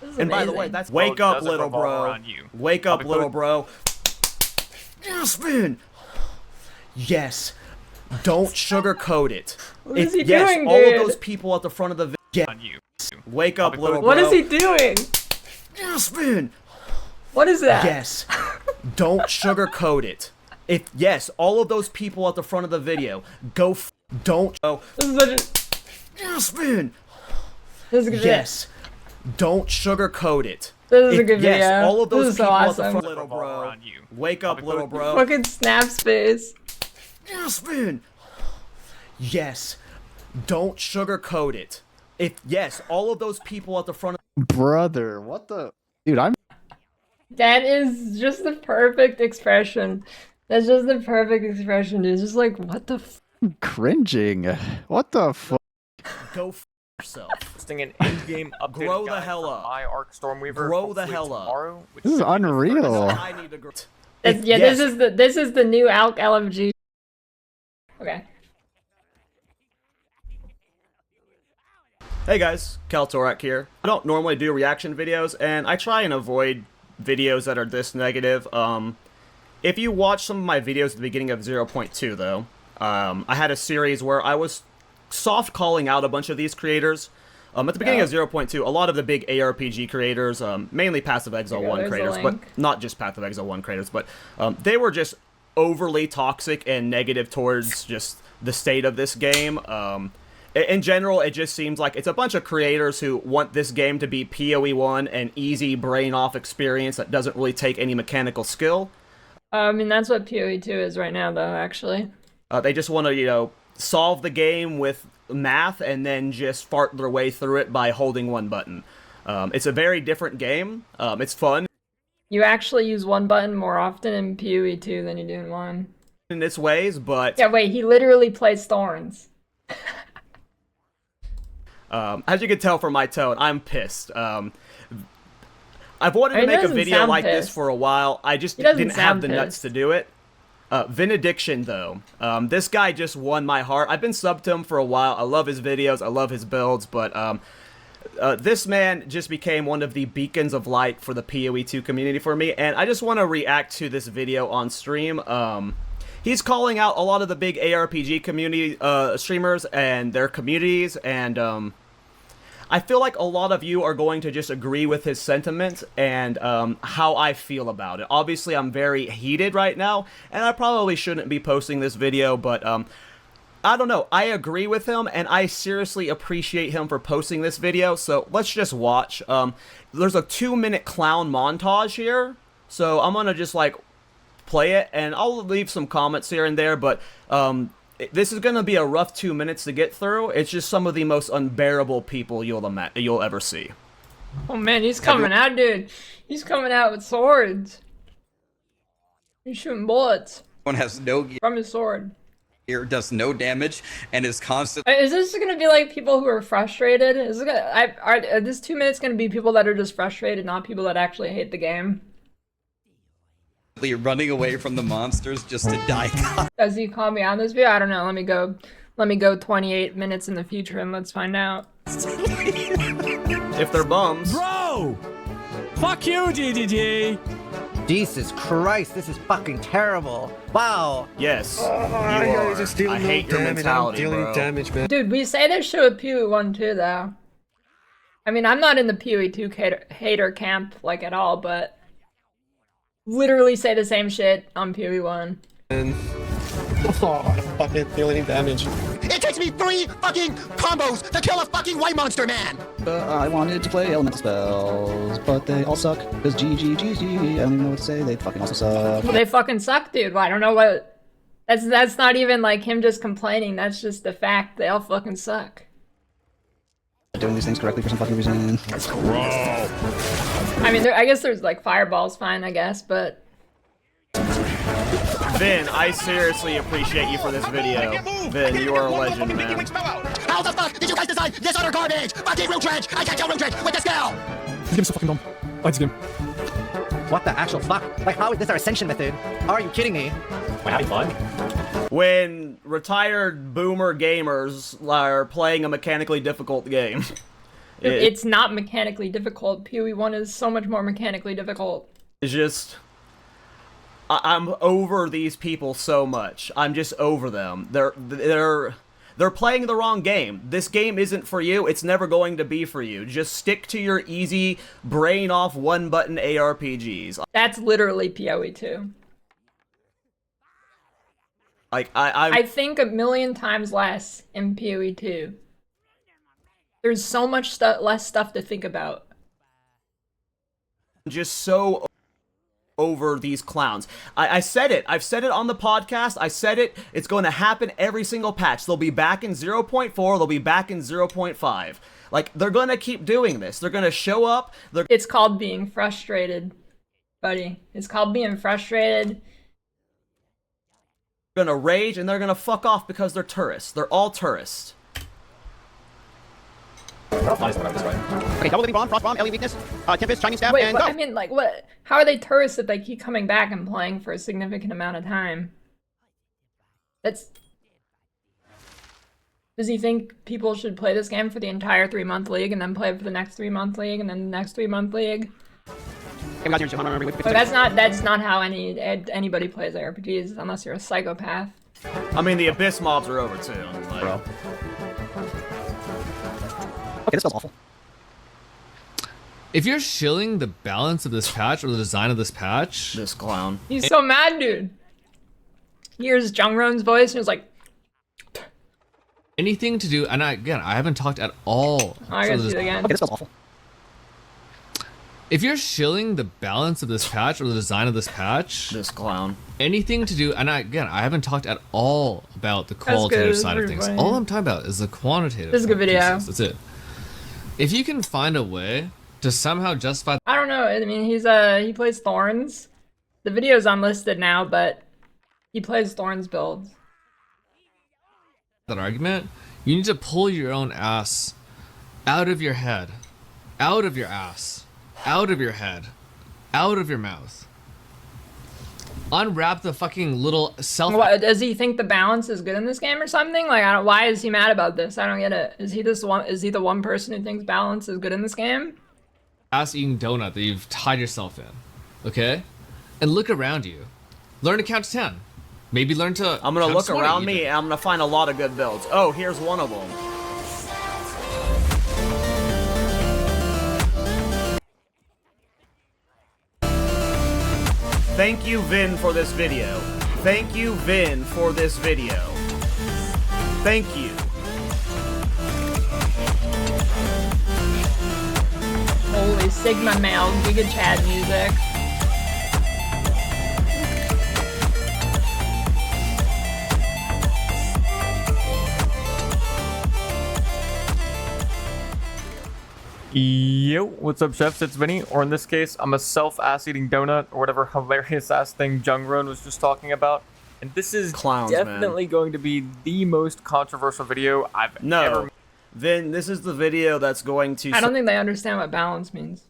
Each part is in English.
This is And by the amazing. way, that's wake up, little bro. Wake up, little bro. Yes, man. Yes. Don't sugarcoat it. What is he yes, doing, all dude? of those people at the front of the video. Wake up, little bro. What is he doing? Yes, man. What is that? Yes. Don't sugarcoat it. Yes, all of those people at the front of the video. Don't. Oh. This is such Yes, man. This is good. Yes. Don't sugarcoat it. This is a good video. Yes, all of those this is so people awesome. at the front, little bro. Wake up, little bro. Fucking snap space. Yes, man. Yes. Don't sugarcoat it. Yes, all of those people at the front of Brother, what the... Dude, I'm... That is just the perfect expression. That's just the perfect expression, dude. It's just like, what the f. cringing. What the fuck? Go f yourself. Posting an endgame update. Grow the hell up. My Arc Stormweaver. Grow the hell up. Tomorrow, This is unreal. I need to grow. Yeah, Yes. this is the new ALK LFG. Okay. Hey guys, kalltorak here. I don't normally do reaction videos, and I try and avoid videos that are this negative. If you watch some of my videos at the beginning of 0.2 though, I had a series where I was soft calling out a bunch of these creators. At the beginning of 0.2, a lot of the big ARPG creators, mainly Path of Exile 1 creators, but not just Path of Exile 1 creators, but they were just overly toxic and negative towards just the state of this game. In general, it just seems like it's a bunch of creators who want this game to be PoE 1, an easy brain-off experience that doesn't really take any mechanical skill. I mean, that's what PoE 2 is right now, though, actually. They just want to, you know, solve the game with math and then just fart their way through it by holding one button. It's a very different game. It's fun. You actually use one button more often in PoE 2 than you do in 1. In its ways, but... Yeah, wait, he literally plays Thorns. As you can tell from my tone, I'm pissed. I've wanted to make a video like this for a while. I just didn't have the nuts to do it. Vinnie, though. This guy just won my heart. I've been subbed to him for a while. I love his videos. I love his builds. But this man just became one of the beacons of light for the PoE 2 community for me. And I just want to react to this video on stream. He's calling out a lot of the big ARPG community streamers and their communities, and I feel like a lot of you are going to just agree with his sentiment and how I feel about it. Obviously, I'm very heated right now, and I probably shouldn't be posting this video, but I don't know. I agree with him, and I seriously appreciate him for posting this video, so let's just watch. There's a 2-minute clown montage here, so I'm gonna just, like, play it, and I'll leave some comments here and there, but this is going to be a rough 2 minutes to get through. It's just some of the most unbearable people you'll ever see. Oh man, he's coming out, dude. He's coming out with swords. He's shooting bullets. One has no gear, From his sword. does no damage, and is constantly Is this gonna be like people who are frustrated? Is it gonna, are this 2 minutes gonna be people that are just frustrated, not people that actually hate the game? running away from the monsters just to die. Does he call me out in this video? I don't know. Let me go 28 minutes in the future and let's find out. If they're bums. Bro! Fuck you, GGG! Jesus Christ, this is fucking terrible. Wow. Yes, you are. I hate your mentality, bro. Man. Dude, we say this shit with PoE 1 too, though. I mean, I'm not in the PoE 2 hater camp, like, at all, but... literally say the same shit on PoE 1. Oh, I fucking feel any damage. It takes me 3 fucking combos to kill a fucking white monster, man! I wanted to play elemental spells, but they all suck. Because GG. I don't even know what to say. They fucking also suck. Well, they fucking suck, dude. Well, I don't know what... That's not even, like, him just complaining. That's just the fact. They all fucking suck. Doing these things correctly for some fucking reason. Bro! I mean, I guess there's, like, fireballs fine, I guess, but... Vin, I seriously appreciate you for this video. Vin, you are a legend, man. How the fuck did you guys design this utter garbage? Fucking room trench! I can't kill room trench with this skill! This game's so fucking dumb. I like this game. What the actual fuck? Like, how is this our ascension method? Are you kidding me? Am I having fun? When retired boomer gamers are playing a mechanically difficult game. It's not mechanically difficult. PoE 1 is so much more mechanically difficult. It's just... I'm over these people so much. I'm just over them. They're playing the wrong game. This game isn't for you. It's never going to be for you. Just stick to your easy, brain-off, one-button ARPGs. That's literally PoE 2. Like, I think a million times less in PoE 2. There's so much less stuff to think about. Just so over these clowns. I said it. I've said it on the podcast. I said it. It's going to happen every single patch. They'll be back in 0.4. They'll be back in 0.5. Like, they're going to keep doing this. They're going to show up. It's called being frustrated, buddy. It's called being frustrated. They're going to rage, and they're going to fuck off because they're tourists. They're all tourists. Okay, double living bomb, frost bomb, alien weakness, tempest, Chinese staff, Wait, and but, go! I mean, like, what? How are they tourists if they keep coming back and playing for a significant amount of time? Does he think people should play this game for the entire 3-month league and then play it for the next 3-month league and then the next 3-month league? But that's not how anybody plays RPGs unless you're a psychopath. I mean, the Abyss mobs are over too. Like, Bro. Okay, this feels awful. If you're shilling the balance of this patch or the design of this patch... This clown. He's so mad, dude. He hears Jungron's voice and he's like... Anything to do... And I haven't talked at all... I gotta see it again. Okay, this feels awful. If you're shilling the balance of this patch or the design of this patch... This clown. Anything to do... And I haven't talked at all about the qualitative side of things. All I'm talking about is the quantitative. This is a good video. That's it. If you can find a way to somehow justify... I don't know. I mean, he plays Thorns. The video's unlisted now, but he plays Thorns builds. That argument, you need to pull your own ass out of your head, out of your ass, out of your head, out of your mouth. Unwrap the fucking little self... What, does he think the balance is good in this game or something? Like, why is he mad about this? I don't get it. Is he the one person who thinks balance is good in this game? Ass-eating donut that you've tied yourself in, okay? And look around you. Learn to count to 10. Maybe learn to... I'm gonna look around me and I'm gonna find a lot of good builds. Oh, here's one of them. Thank you, Vin, for this video. Thank you, Vin, for this video. Thank you. Holy Sigma Male Giga Chad music. Yo, what's up, chefs? It's Vinnie, or in this case, I'm a self-ass-eating donut, or whatever hilarious-ass thing Jungron was just talking about. And this is definitely going to be the most controversial video I've ever made. Then this is the video that's going to... I don't think they understand what balance means.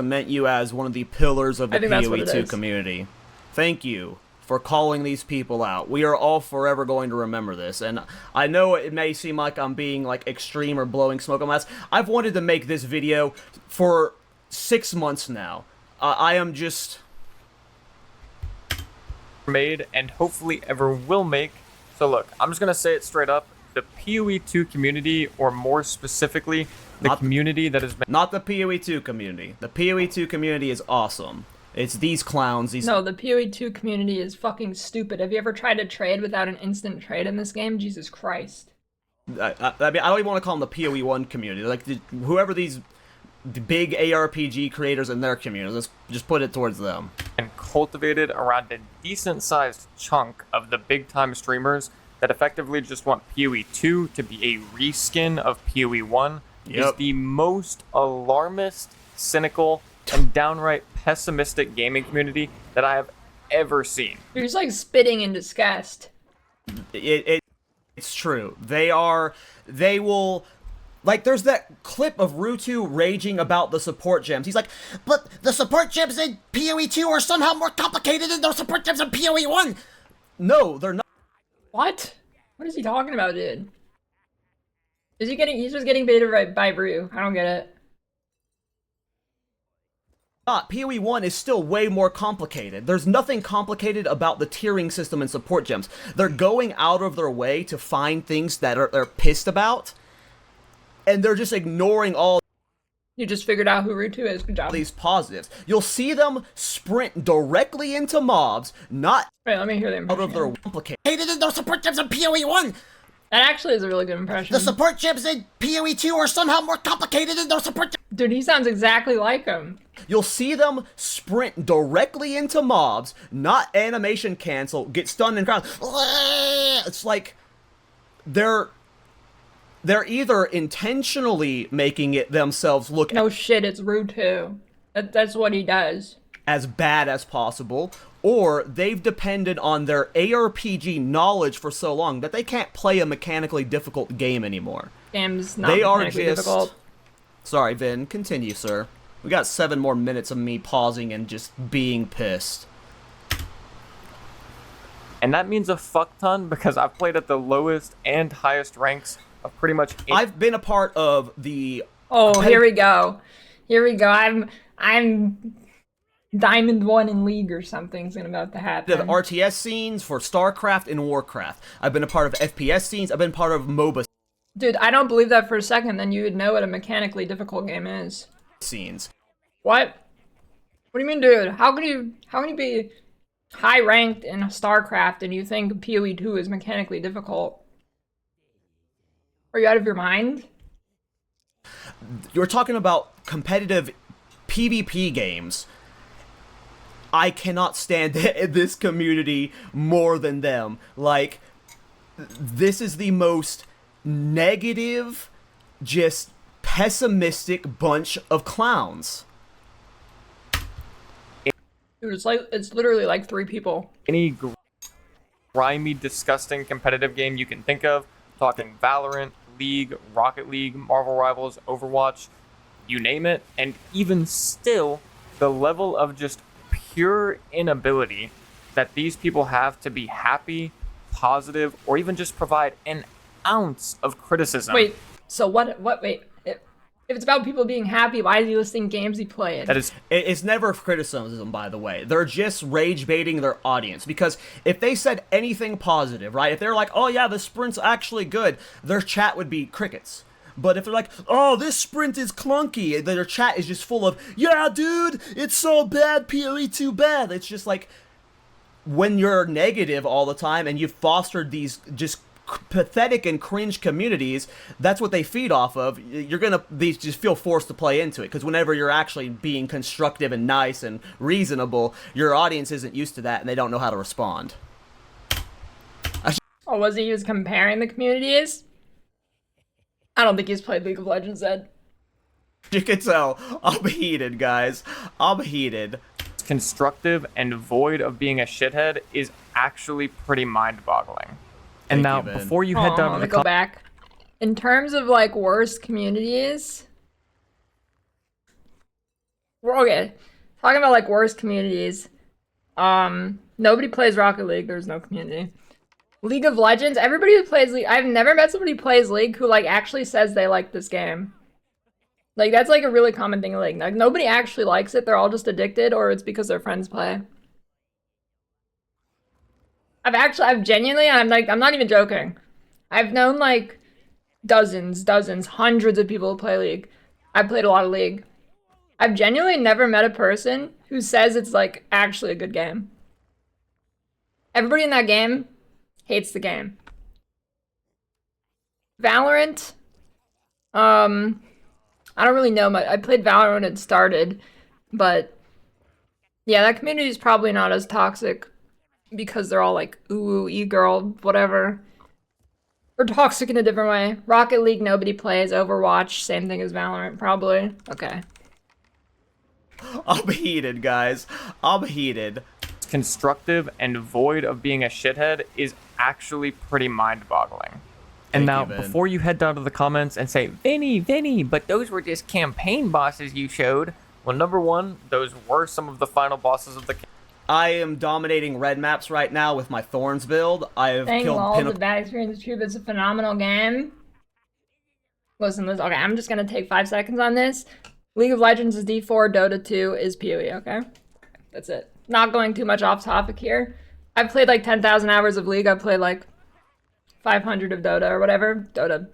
...cement you as one of the pillars of the PoE 2 community. Thank you for calling these people out. We are all forever going to remember this, and I know it may seem like I'm being like extreme or blowing smoke on my ass. I've wanted to make this video for 6 months now. I am just... made and hopefully ever will make. So look, I'm just gonna say it straight up. The PoE 2 community, or more specifically, the community that has been... Not the PoE 2 community. The PoE 2 community is awesome. It's these clowns. No, the PoE 2 community is fucking stupid. Have you ever tried to trade without an instant trade in this game? Jesus Christ. I mean, I don't even want to call them the PoE 1 community. Like, whoever these big ARPG creators in their community, let's just put it towards them. And cultivated around a decent-sized chunk of the big-time streamers that effectively just want PoE 2 to be a reskin of PoE 1 is the most alarmist, cynical, and downright pessimistic gaming community that I have ever seen. You're just like spitting in disgust. It's true. They will... Like, there's that clip of Rutu raging about the support gems. He's like, but the support gems in PoE 2 are somehow more complicated than those support gems in PoE 1! No, they're not. What? What is he talking about, dude? He's just getting baited by Brew. I don't get it. PoE 1 is still way more complicated. There's nothing complicated about the tiering system and support gems. They're going out of their way to find things that they're pissed about, and they're just ignoring all. You just figured out who Route 2 is. Good job. These positives. You'll see them sprint directly into mobs, not Wait, let me hear the impression. out of their complicated. Hated it, those support gems in PoE 1. That actually is a really good impression. The support gems in PoE 2 are somehow more complicated than those support gems. Dude, he sounds exactly like him. You'll see them sprint directly into mobs, not animation cancel, get stunned and ground. It's like they're either intentionally making it themselves look No shit, it's Route 2. That's what he does. as bad as possible, or they've depended on their ARPG knowledge for so long that they can't play a mechanically difficult game anymore. Game's not They are mechanically just difficult. Sorry, Vin, continue, sir. We got 7 more minutes of me pausing and just being pissed. And that means a fuck ton because I've played at the lowest and highest ranks of pretty much I've been a part of the... Oh, here we go. Here we go. I'm Diamond 1 in League or something's about to happen. The RTS scenes for StarCraft and Warcraft. I've been a part of FPS scenes. I've been part of MOBA Dude, I don't believe that for a second. Then you would know what a mechanically difficult game is. scenes. What? What do you mean, dude? How can you be high ranked in StarCraft and you think PoE 2 is mechanically difficult? Are you out of your mind? You're talking about competitive PvP games. I cannot stand this community more than them. Like, this is the most negative, just pessimistic bunch of clowns. Dude, it's literally like 3 people. Any grimy, disgusting competitive game you can think of. Talking Valorant, League, Rocket League, Marvel Rivals, Overwatch, you name it. And even still, the level of just pure inability that these people have to be happy, positive, or even just provide an ounce of criticism. Wait, so wait. If it's about people being happy, why is he listing games he played? That is... It's never criticism, by the way. They're just rage baiting their audience. Because if they said anything positive, right? If they're like, oh yeah, the sprint's actually good, their chat would be crickets. But if they're like, oh, this sprint is clunky, their chat is just full of, yeah, dude, it's so bad, PoE too bad. It's just like, when you're negative all the time and you've fostered these just pathetic and cringe communities, that's what they feed off of. They just feel forced to play into it, because whenever you're actually being constructive and nice and reasonable, your audience isn't used to that and they don't know how to respond. Oh, was he comparing the communities? I don't think he's played League of Legends, Ed. You can tell, I'm heated, guys. I'm heated. Constructive and void of being a shithead is actually pretty mind-boggling. And now, before you head down to the go back. In terms of like worst communities, okay. Talking about like worst communities, nobody plays Rocket League. There's no community. League of Legends. Everybody who plays League, I've never met somebody who plays League who like actually says they like this game. Like that's like a really common thing in League. Like nobody actually likes it. They're all just addicted, or it's because their friends play. I've genuinely, I'm not even joking. I've known like dozens, hundreds of people who play League. I've played a lot of League. I've genuinely never met a person who says it's like actually a good game. Everybody in that game hates the game. Valorant, I don't really know much. I played Valorant when it started, but yeah, that community is probably not as toxic. Because they're all like, ooh, e-girl, whatever. Or toxic in a different way. Rocket League, nobody plays. Overwatch, same thing as Valorant, probably. Okay. I'm heated, guys. I'm heated. Constructive and void of being a shithead is actually pretty mind-boggling. And now, before you head down to the comments and say, Vinnie, but those were just campaign bosses you showed. Well, number one, those were some of the final bosses of the campaign. I am dominating red maps right now with my Thorns build. I have killed Pinnacle. The bad experience is true, but it's a phenomenal game. Listen, okay, I'm just gonna take 5 seconds on this. League of Legends is D4, Dota 2 is PoE, okay? That's it. Not going too much off topic here. I've played like 10,000 hours of League. I've played like 500 of Dota or whatever. Dota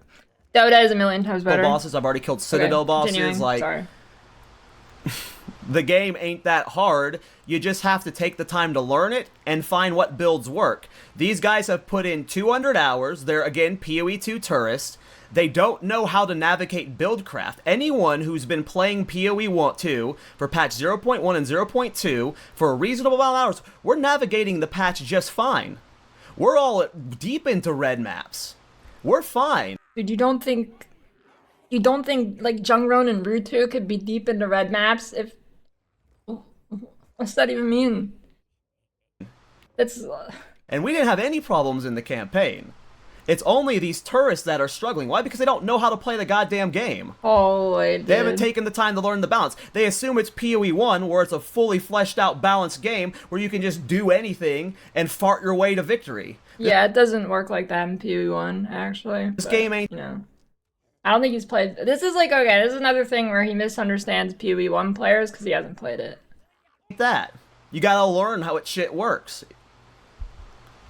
is a million times better. Bosses, I've already killed Citadel bosses. Continuing. Like, sorry. The game ain't that hard. You just have to take the time to learn it and find what builds work. These guys have put in 200 hours. They're, again, PoE 2 tourists. They don't know how to navigate Buildcraft. Anyone who's been playing PoE 2 for patch 0.1 and 0.2 for a reasonable amount of hours, we're navigating the patch just fine. We're all deep into red maps. We're fine. Dude, you don't think like Jungron and Rutu could be deep into red maps if... What's that even mean? That's... And we didn't have any problems in the campaign. It's only these tourists that are struggling. Why? Because they don't know how to play the goddamn game. Holy dude. They haven't taken the time to learn the balance. They assume it's PoE 1, where it's a fully fleshed out, balanced game, where you can just do anything and fart your way to victory. Yeah, it doesn't work like that in PoE 1, actually. This game ain't... You know. I don't think he's played... This is like, okay, this is another thing where he misunderstands PoE 1 players because he hasn't played it. That. You gotta learn how it shit works.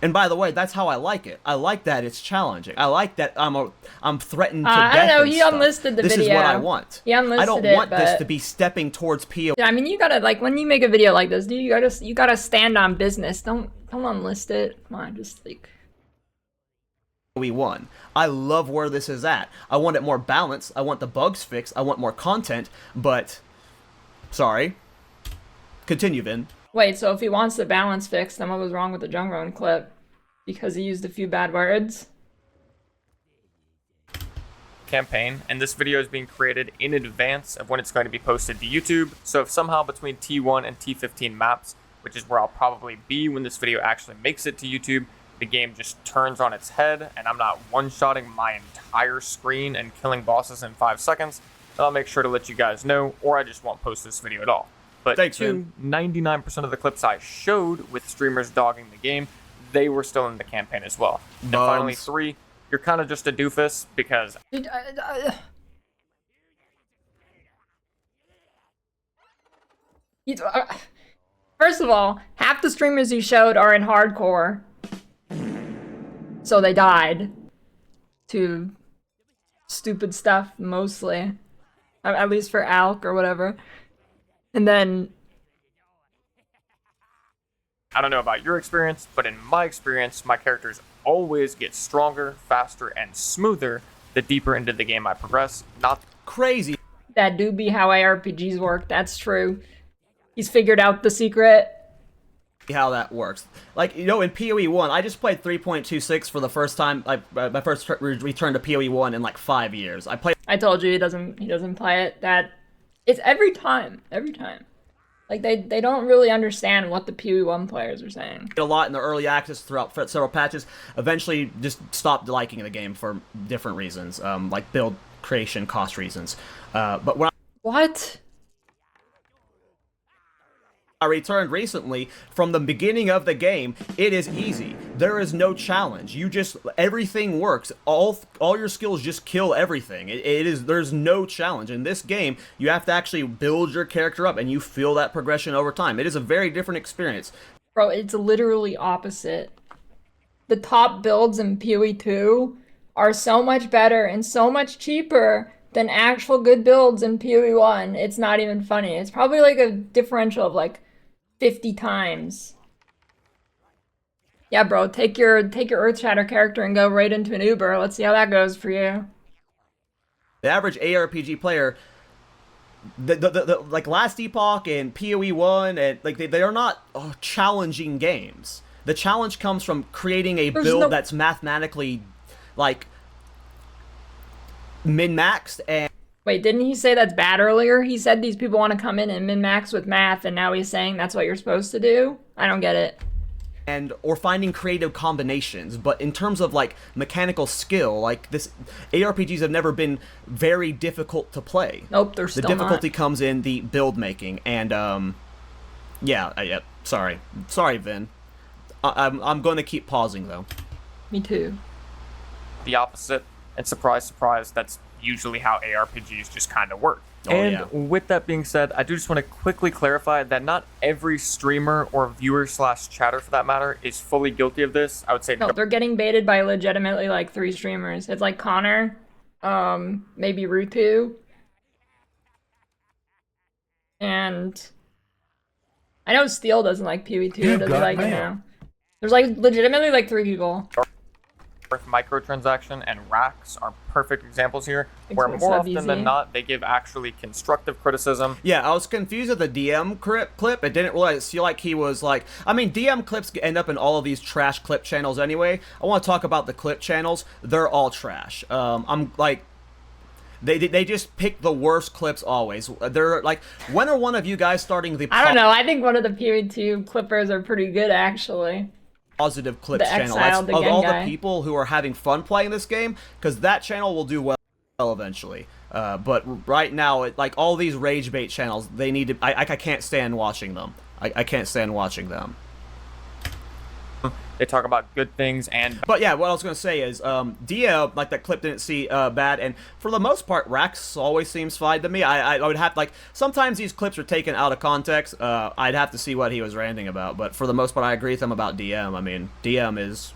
And by the way, that's how I like it. I like that it's challenging. I like that I'm threatened to death. I don't know, and he stuff. unlisted the this video. This is what I want. He unlisted I don't want this to be stepping towards PoE. Yeah, I mean, you gotta, like, when you make a video like this, dude, you gotta stand on business. Don't unlist it. Come on, just like... We won. I love where this is at. I want it more balanced. I want the bugs fixed. I want more content, but... Sorry. Continue, Vin. Wait, so if he wants the balance fixed, then what was wrong with the Jungron clip? Because he used a few bad words? Campaign, and this video is being created in advance of when it's going to be posted to YouTube, so if somehow between T1 and T15 maps, which is where I'll probably be when this video actually makes it to YouTube, the game just turns on its head, and I'm not one-shotting my entire screen and killing bosses in 5 seconds, then I'll make sure to let you guys know, or I just won't post this video at all. But thanks, 99% of the clips I showed with streamers dogging the game, they were still in the campaign as well. And finally, 3, you're kind of just a doofus because... First of all, half the streamers you showed are in hardcore. So they died. To stupid stuff, mostly. At least for Alk or whatever. And then... I don't know about your experience, but in my experience, my characters always get stronger, faster, and smoother the deeper into the game I progress. Not crazy. That do be how ARPGs work, that's true. He's figured out the secret. How that works. Like, you know, in PoE 1, I just played 3.26 for the first time, my first return to PoE 1 in like 5 years. I told you he doesn't play it. It's every time. Like, they don't really understand what the PoE 1 players are saying. A lot in the early access throughout several patches. Eventually, just stopped liking the game for different reasons, like build creation cost reasons. But when What? I returned recently, from the beginning of the game, it is easy. There is no challenge. Everything works. All your skills just kill everything. There's no challenge. In this game, you have to actually build your character up, and you feel that progression over time. It is a very different experience. Bro, it's literally opposite. The top builds in PoE 2 are so much better and so much cheaper than actual good builds in PoE 1. It's not even funny. It's probably like a differential of like 50 times. Yeah, bro, take your Earthshatter character and go right into an Uber. Let's see how that goes for you. The average ARPG player, like Last Epoch and PoE 1, and like they are not challenging games. The challenge comes from creating a build that's mathematically like min-maxed and... Wait, didn't he say that's bad earlier? He said these people want to come in and min-max with math, and now he's saying that's what you're supposed to do? I don't get it. Or finding creative combinations, but in terms of like mechanical skill, like this, ARPGs have never been very difficult to play. Nope, they're still not. The difficulty comes in the build making, and yeah, sorry, Vin. I'm going to keep pausing though. Me too. The opposite, and surprise, surprise, that's usually how ARPGs just kind of work. With that being said, I do just want to quickly clarify that not every streamer or viewer / chatter for that matter is fully guilty of this. I would say no, they're getting baited by legitimately like 3 streamers. It's like Connor, maybe Rutu, and I know Steel doesn't like PoE 2. Does he like it now? There's like legitimately like 3 people. Microtransaction and racks are perfect examples here, where more often than not they give actually constructive criticism. Yeah, I was confused at the DM clip. I didn't realize feel like he was like. I mean, DM clips end up in all of these trash clip channels anyway. I want to talk about the clip channels. They're all trash. I'm like. They just pick the worst clips always. They're like, when are one of you guys starting the? I don't know. I think one of the PoE 2 clippers are pretty good actually. Positive clips channel. That's of all the people who are having fun playing this game, because that channel will do well eventually. But right now, like all these rage bait channels, they need to. I can't stand watching them. I can't stand watching them. They talk about good things and. But yeah, what I was gonna say is, Dia, like that clip didn't see bad, and for the most part, Rax always seems fine to me. I would have like sometimes these clips are taken out of context. I'd have to see what he was ranting about, but for the most part, I agree with him about DM. I mean, DM is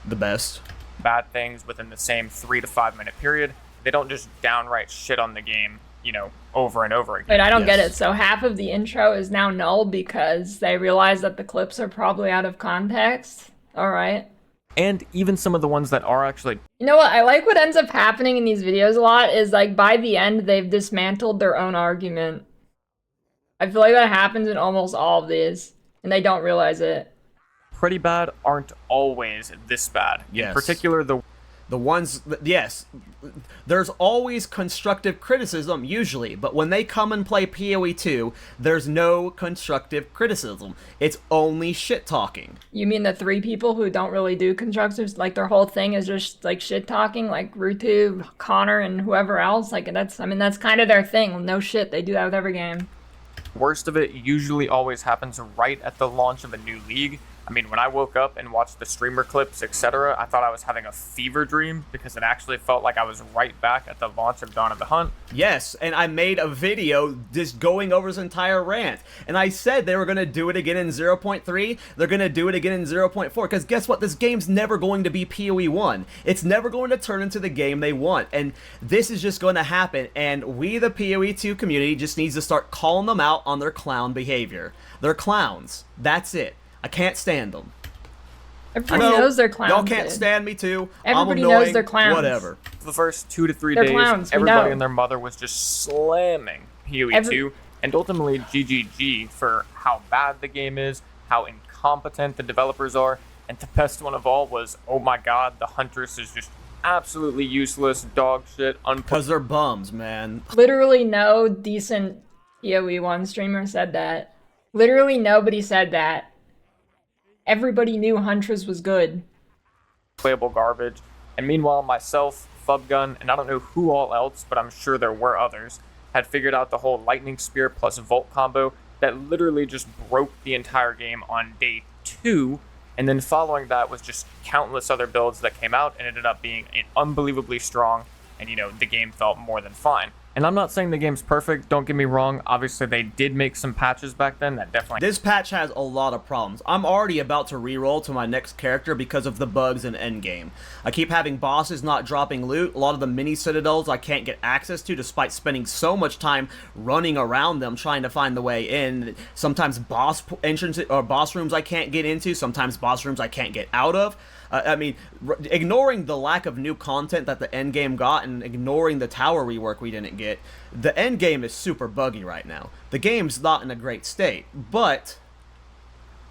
the best. Bad things within the same 3 to 5 minute period. They don't just downright shit on the game, you know, over and over again. Wait, I don't get it. So half of the intro is now null because they realize that the clips are probably out of context? Alright. And even some of the ones that are actually... You know what? I like what ends up happening in these videos a lot is, like, by the end, they've dismantled their own argument. I feel like that happens in almost all of these, and they don't realize it. Pretty bad aren't always this bad. Yes. In particular, the ones, yes, there's always constructive criticism, usually, but when they come and play PoE 2, there's no constructive criticism. It's only shit-talking. You mean the 3 people who don't really do constructives? Like, their whole thing is just, like, shit-talking? Like, Rutu, Connor, and whoever else? Like, that's kind of their thing. No shit, they do that with every game. Worst of it usually always happens right at the launch of a new league. I mean, when I woke up and watched the streamer clips, etc., I thought I was having a fever dream because it actually felt like I was right back at the launch of Dawn of the Hunt. Yes, and I made a video just going over this entire rant. And I said they were going to do it again in 0.3. They're going to do it again in 0.4. Because guess what? This game's never going to be PoE 1. It's never going to turn into the game they want. And this is just going to happen. And we, the PoE 2 community, just needs to start calling them out on their clown behavior. They're clowns. That's it. I can't stand them. Everybody knows they're clowns. Y'all can't stand me too. Everybody I'm annoying, knows they're clowns. Whatever. For the first 2 to 3 they're days, clowns, everybody and their mother was just slamming PoE 2, and ultimately GGG for how bad the game is, how incompetent the developers are, and the best one of all was, oh my god, the Huntress is just absolutely useless, dog shit, because they're bums, man. Literally no decent PoE 1 streamer said that. Literally nobody said that. Everybody knew Huntress was good. Playable garbage. And meanwhile, myself, Fubgun, and I don't know who all else, but I'm sure there were others, had figured out the whole Lightning Spear plus Volt combo that literally just broke the entire game on day 2. And then following that was just countless other builds that came out and ended up being unbelievably strong. And, you know, the game felt more than fine. And I'm not saying the game's perfect, don't get me wrong. Obviously, they did make some patches back then that definitely... This patch has a lot of problems. I'm already about to reroll to my next character because of the bugs in Endgame. I keep having bosses not dropping loot. A lot of the mini citadels I can't get access to despite spending so much time running around them trying to find the way in. Sometimes boss entrances or boss rooms I can't get into. Sometimes boss rooms I can't get out of. I mean, ignoring the lack of new content that the Endgame got and ignoring the tower rework we didn't get, the Endgame is super buggy right now. The game's not in a great state, but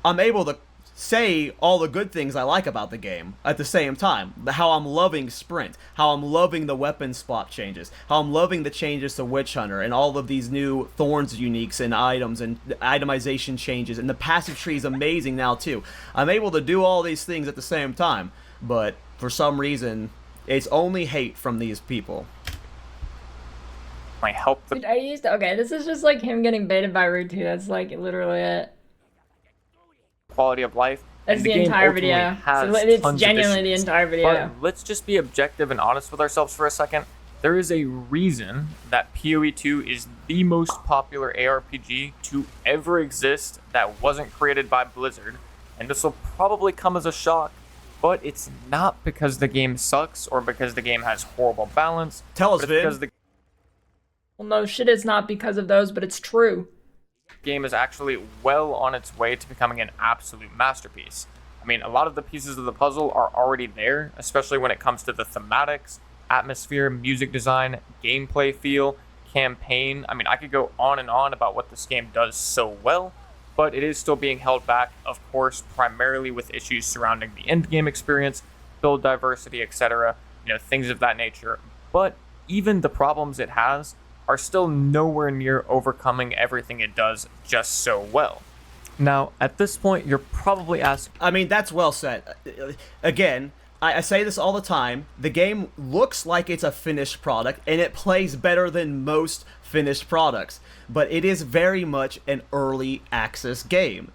I'm able to say all the good things I like about the game at the same time. How I'm loving Sprint, how I'm loving the weapon swap changes, how I'm loving the changes to Witch Hunter and all of these new Thorns uniques and items and itemization changes, and the passive tree is amazing now too. I'm able to do all these things at the same time, but for some reason it's only hate from these people. I help the... Dude, okay, this is just like him getting baited by Rutu. That's like literally it. Quality of life. That's the entire video. So it's genuinely the entire video. But let's just be objective and honest with ourselves for a second. There is a reason that PoE 2 is the most popular ARPG to ever exist that wasn't created by Blizzard, and this will probably come as a shock, but it's not because the game sucks or because the game has horrible balance. Tell us, Vin. Well, no shit, it's not because of those, but it's true. The game is actually well on its way to becoming an absolute masterpiece. I mean, a lot of the pieces of the puzzle are already there, especially when it comes to the thematics, atmosphere, music design, gameplay feel, campaign. I mean, I could go on and on about what this game does so well, but it is still being held back, of course, primarily with issues surrounding the endgame experience, build diversity, etc., things of that nature. But even the problems it has are still nowhere near overcoming everything it does just so well. Now, at this point, you're probably asking... I mean, that's well said. Again, I say this all the time, the game looks like it's a finished product, and it plays better than most finished products, but it is very much an early access game.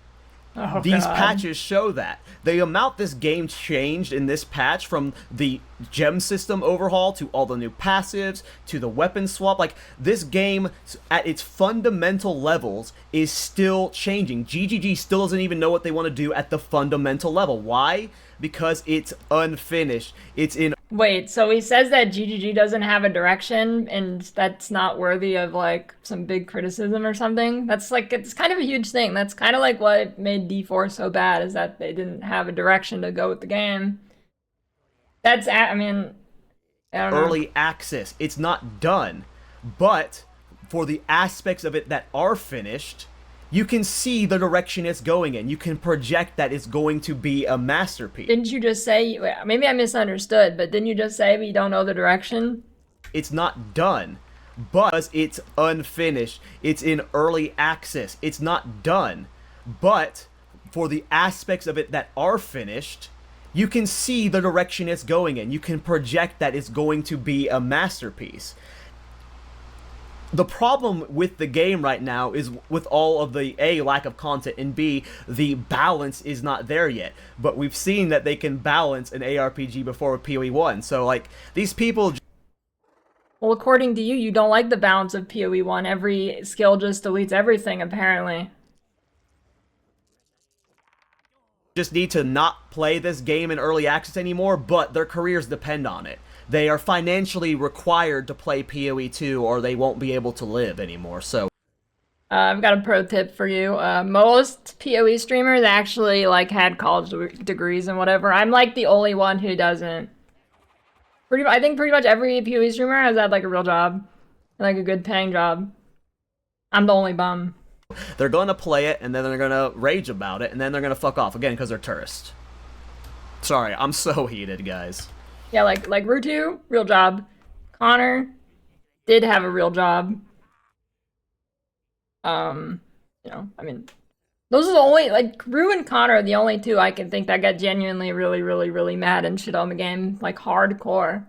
Oh, These God. patches show that. The amount this game changed in this patch, from the gem system overhaul to all the new passives to the weapon swap, like, this game at its fundamental levels is still changing. GGG still doesn't even know what they want to do at the fundamental level. Why? Because it's unfinished. It's in... Wait, so he says that GGG doesn't have a direction, and that's not worthy of, like, some big criticism or something? That's, like, it's kind of a huge thing. That's kind of like what made D4 so bad, is that they didn't have a direction to go with the game. That's, I mean, I don't know. Early access. It's not done. But for the aspects of it that are finished, you can see the direction it's going in. You can project that it's going to be a masterpiece. Didn't you just say, maybe I misunderstood, but didn't you just say we don't know the direction? It's not done, but it's unfinished. It's in early access. It's not done, but for the aspects of it that are finished, you can see the direction it's going in. You can project that it's going to be a masterpiece. The problem with the game right now is with all of the A, lack of content, and B, the balance is not there yet. But we've seen that they can balance an ARPG before with PoE 1. So, like, these people... Well, according to you, you don't like the balance of PoE 1. Every skill just deletes everything, apparently. Just need to not play this game in early access anymore, but their careers depend on it. They are financially required to play PoE 2 or they won't be able to live anymore, so... I've got a pro tip for you. Most PoE streamers actually, like, had college degrees and whatever. I'm, like, the only one who doesn't. I think pretty much every PoE streamer has had, like, a real job. Like, a good paying job. I'm the only bum. They're gonna play it, and then they're gonna rage about it, and then they're gonna fuck off again because they're tourists. Sorry, I'm so heated, guys. Yeah, like Rutu, real job. Connor did have a real job. I mean, those are the only, like, Rue and Connor are the only two I can think that got genuinely really, really, really mad and shit on the game, like, hardcore.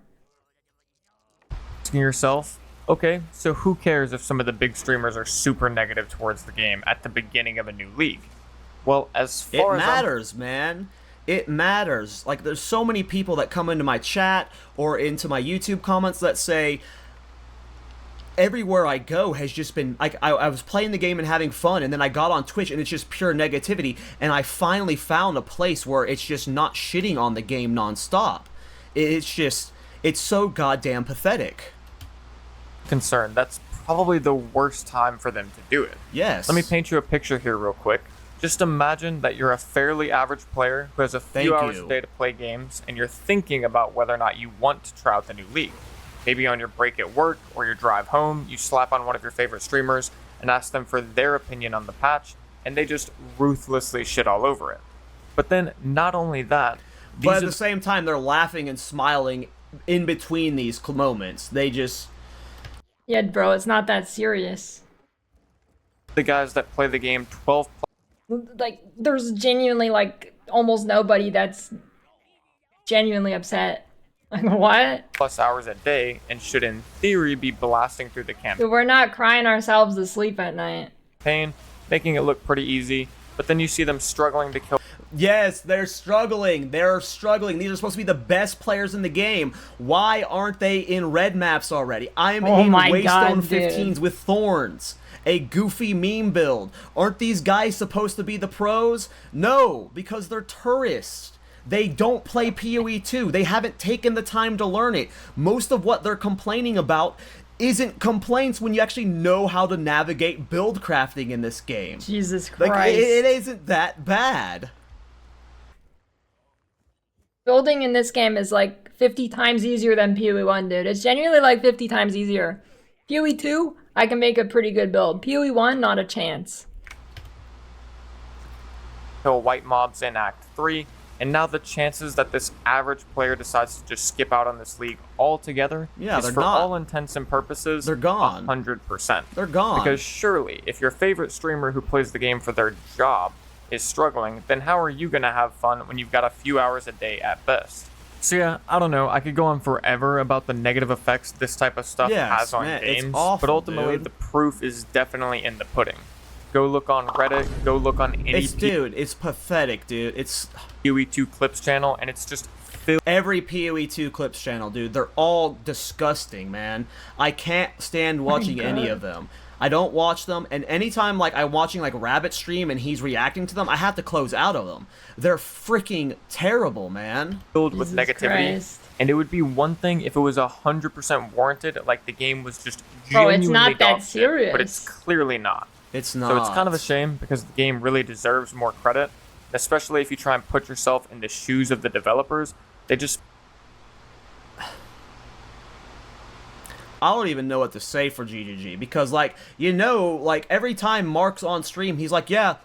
Asking yourself, okay, so who cares if some of the big streamers are super negative towards the game at the beginning of a new league? Well, as far as... It matters, man. It matters. Like, there's so many people that come into my chat or into my YouTube comments that say, everywhere I go has just been, like, I was playing the game and having fun, and then I got on Twitch and it's just pure negativity, and I finally found a place where it's just not shitting on the game nonstop. It's just, it's so goddamn pathetic. Concerned, that's probably the worst time for them to do it. Yes. Let me paint you a picture here real quick. Just imagine that you're a fairly average player who has a few hours a day to play games, and you're thinking about whether or not you want to try out the new league. Maybe on your break at work or your drive home, you slap on one of your favorite streamers and ask them for their opinion on the patch, and they just ruthlessly shit all over it. But then, not only that... But at the same time, they're laughing and smiling in between these moments. They just... Yeah, bro, it's not that serious. The guys that play the game 12 like, there's genuinely, like, almost nobody that's genuinely upset. Like, what? plus hours a day and should in theory be blasting through the campaign. We're not crying ourselves to sleep at night. Making it look pretty easy, but then you see them struggling to kill. Yes, they're struggling. They're struggling. These are supposed to be the best players in the game. Why aren't they in red maps already? I'm in Waystone 15s with Thorns, a goofy meme build. Aren't these guys supposed to be the pros? No, because they're tourists. They don't play PoE 2. They haven't taken the time to learn it. Most of what they're complaining about isn't complaints when you actually know how to navigate build crafting in this game. Jesus Christ. Like, it isn't that bad. Building in this game is like 50 times easier than PoE 1, dude. It's genuinely like 50 times easier. PoE 2, I can make a pretty good build. PoE 1, not a chance. Kill white mobs in Act 3, and now the chances that this average player decides to just skip out on this league altogether is for all intents and purposes, they're gone. 100%. They're gone. Because surely, if your favorite streamer who plays the game for their job is struggling, then how are you going to have fun when you've got a few hours a day at best? So yeah, I don't know, I could go on forever about the negative effects this type of stuff has on games, it's awful, but ultimately the proof is definitely in the pudding. Go look on Reddit, go look on any dude, it's pathetic, dude. It's PoE 2 clips channel, and it's just every PoE 2 clips channel, dude. They're all disgusting, man. I can't stand watching any of them. I don't watch them, and anytime like I'm watching like Rabbit stream and he's reacting to them, I have to close out of them. They're freaking terrible, man. Filled with negativity. And it would be one thing if it was 100% warranted, like the game was just genuinely it's not that serious. But it's clearly not. It's not. So it's kind of a shame because the game really deserves more credit, especially if you try and put yourself in the shoes of the developers. They just... I don't even know what to say for GGG because, like, you know, like every time Mark's on stream, he's like, "Yeah,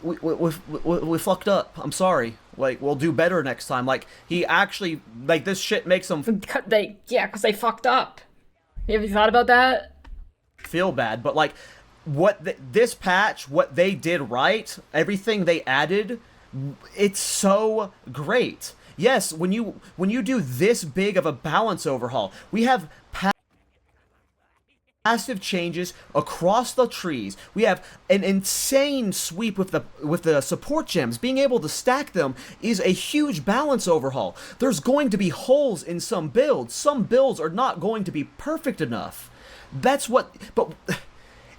we fucked up. I'm sorry. Like, we'll do better next time." Like, he actually, like, this shit makes him because they fucked up. Have you thought about that? Feel bad, but like, this patch, what they did right, everything they added, it's so great. Yes, when you do this big of a balance overhaul, we have massive changes across the trees. We have an insane sweep with the support gems. Being able to stack them is a huge balance overhaul. There's going to be holes in some builds. Some builds are not going to be perfect enough. But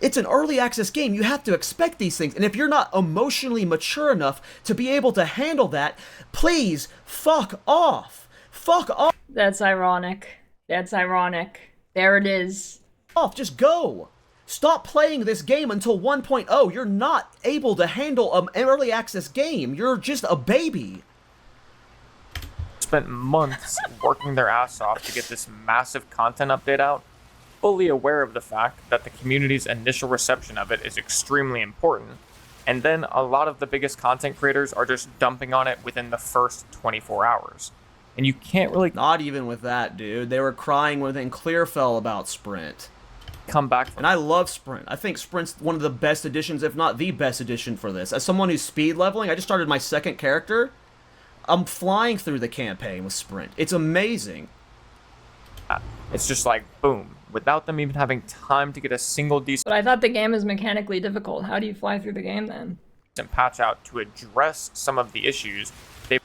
it's an early access game. You have to expect these things. And if you're not emotionally mature enough to be able to handle that, please fuck off. Fuck off. That's ironic. That's ironic. There it is. Just go. Stop playing this game until 1.0. You're not able to handle an early access game. You're just a baby. Spent months working their ass off to get this massive content update out, fully aware of the fact that the community's initial reception of it is extremely important, and then a lot of the biggest content creators are just dumping on it within the first 24 hours. And you can't really... Not even with that, dude. They were crying when Clearfell about Sprint. Come back from... And I love Sprint. I think Sprint's one of the best additions, if not the best addition for this. As someone who's speed leveling, I just started my second character. I'm flying through the campaign with Sprint. It's amazing. It's just like, boom. Without them even having time to get a single decent... But I thought the game is mechanically difficult. How do you fly through the game then? ...patch out to address some of the issues. They've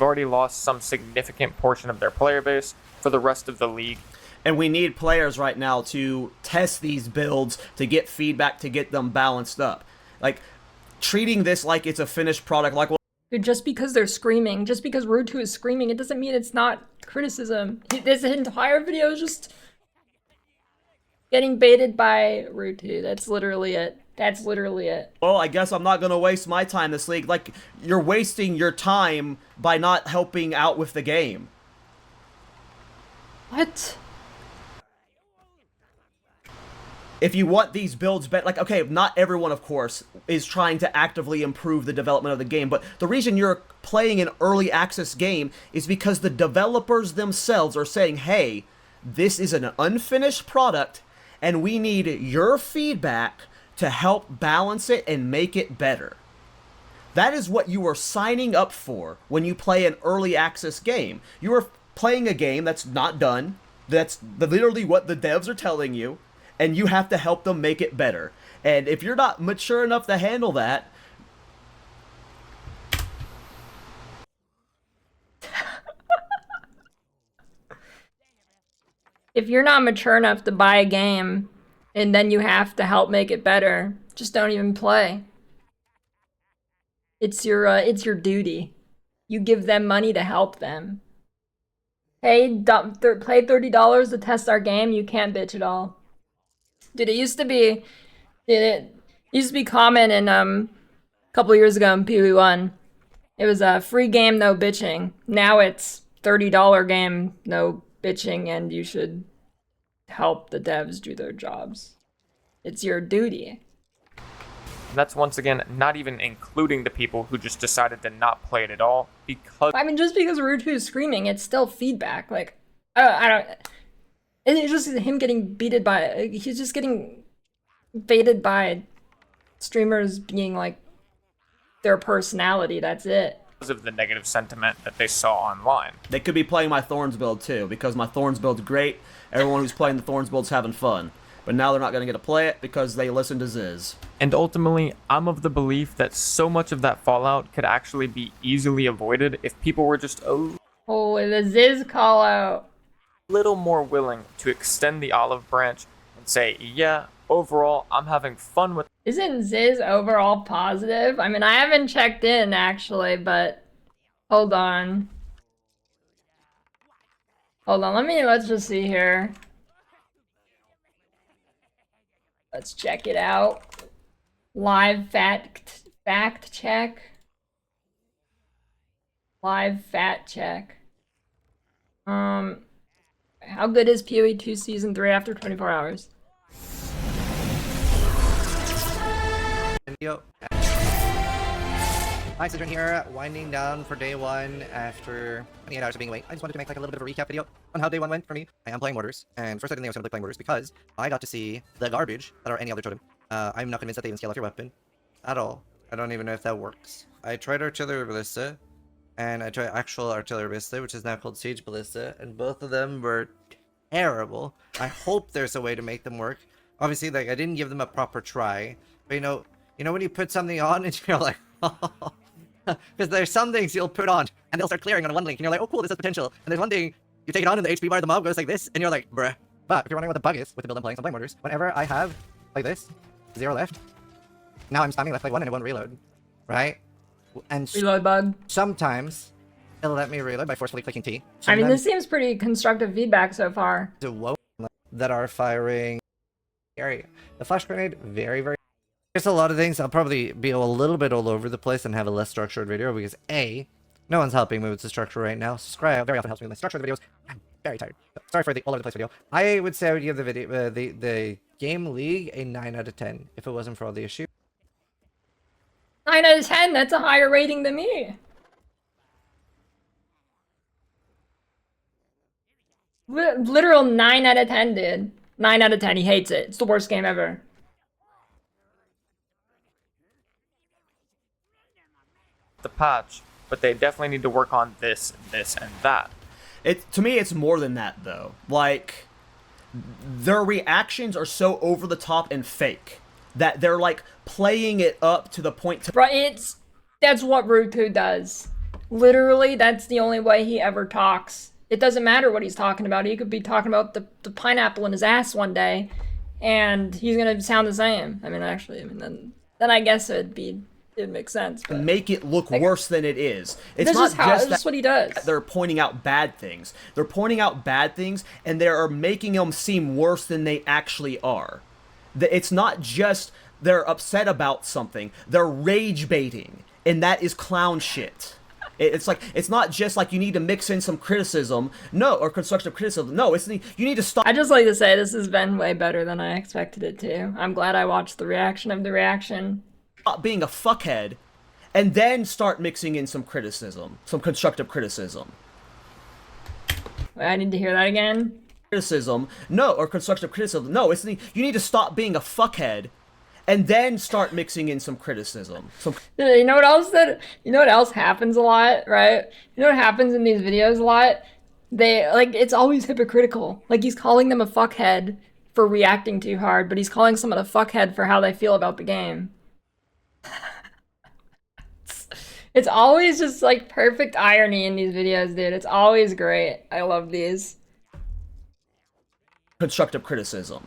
already lost some significant portion of their player base for the rest of the league. And we need players right now to test these builds, to get feedback, to get them balanced up. Like, treating this like it's a finished product, like... Dude, just because they're screaming, just because Rutu is screaming, it doesn't mean it's not criticism. This entire video is just getting baited by Rutu. That's literally it. That's literally it. Well, I guess I'm not gonna waste my time this league. Like, you're wasting your time by not helping out with the game. What? If you want these builds better, like, okay, not everyone, of course, is trying to actively improve the development of the game, but the reason you're playing an early access game is because the developers themselves are saying, hey, this is an unfinished product, and we need your feedback to help balance it and make it better. That is what you are signing up for when you play an early access game. You are playing a game that's not done, that's literally what the devs are telling you, and you have to help them make it better. And if you're not mature enough to handle that, if you're not mature enough to buy a game and then you have to help make it better, just don't even play. It's your duty. You give them money to help them. Hey, play $30 to test our game, you can't bitch at all. Dude, it used to be common in a couple years ago in PoE 1. It was a free game, no bitching. Now it's $30 game, no bitching, and you should help the devs do their jobs. It's your duty. That's once again not even including the people who just decided to not play it at all because... I mean, just because Rude is screaming, it's still feedback. Like, I don't... It's just him getting baited by... He's just getting baited by streamers being like their personality, that's it. Because of the negative sentiment that they saw online. They could be playing my Thorns build too, because my Thorns build's great. Everyone who's playing the Thorns build's having fun. But now they're not going to get to play it because they listen to Ziz. And ultimately, I'm of the belief that so much of that fallout could actually be easily avoided if people were just a the Ziz call out. Little more willing to extend the olive branch and say, yeah, overall, I'm having fun with... Isn't Ziz overall positive? I mean, I haven't checked in, actually, but... Hold on. Let's just see here. Let's check it out. Live fact check. Live fact check. How good is PoE 2 Season 3 after 24 hours? Yo. Hi, Zizaran here, winding down for day 1 after 28 hours of being awake. I just wanted to make like a little bit of a recap video on how day 1 went for me. I am playing Mortars, and first I didn't think I was going to be playing Mortars because I got to see the garbage that are any other totem. I'm not convinced that they even scale off your weapon at all. I don't even know if that works. I tried Artillery Ballista, and I tried actual Artillery Ballista, which is now called Siege Ballista, and both of them were terrible. I hope there's a way to make them work. Obviously, like, I didn't give them a proper try, but you know when you put something on and you're like, oh, because there's some things you'll put on and they'll start clearing on one link and you're like, oh cool, this has potential. And there's one thing, you take it on and the HP bar of the mob goes like this and you're like, bruh. But if you're wondering what the bug is with the build I'm playing, so I'm playing Mortars. Whenever I have like this, 0 left, now I'm spamming left click 1 and it won't reload, right? And reload bug. Sometimes it'll let me reload by forcefully clicking T. Sometimes I mean, this seems pretty constructive feedback so far. That are firing area. The flash grenade, very, very... There's a lot of things. I'll probably be a little bit all over the place and have a less structured video because A, no one's helping me with the structure right now. Subscribe very often helps me with my structure of the videos. I'm very tired. Sorry for the all over the place video. I would say I would give the video, the game league a 9 out of 10 if it wasn't for all the issues. 9 out of 10. That's a higher rating than me. Literal 9 out of 10, dude. 9 out of 10. He hates it. It's the worst game ever. The patch, but they definitely need to work on this, and that. To me, it's more than that, though. Like, their reactions are so over the top and fake that they're like playing it up to the point to... Right, that's what Roku does. Literally, that's the only way he ever talks. It doesn't matter what he's talking about. He could be talking about the pineapple in his ass one day, and he's gonna sound the same. I mean, actually, then I guess it'd make sense. But make it look like, worse than it is. It's not just what he does. They're pointing out bad things. They're pointing out bad things, and they're making them seem worse than they actually are. It's not just they're upset about something. They're rage baiting, and that is clown shit. It's like, it's not just like you need to mix in some criticism, or constructive criticism. No, you need to stop. I just like to say this has been way better than I expected it to. I'm glad I watched the reaction of the reaction. Stop being a fuckhead, and then start mixing in some criticism, some constructive criticism. Wait, I need to hear that again. Criticism, or constructive criticism. No, you need to stop being a fuckhead, and then start mixing in some criticism. You know what else happens a lot, right? You know what happens in these videos a lot? It's always hypocritical. Like, he's calling them a fuckhead for reacting too hard, but he's calling someone a fuckhead for how they feel about the game. It's always just like perfect irony in these videos, dude. It's always great. I love these. constructive criticism.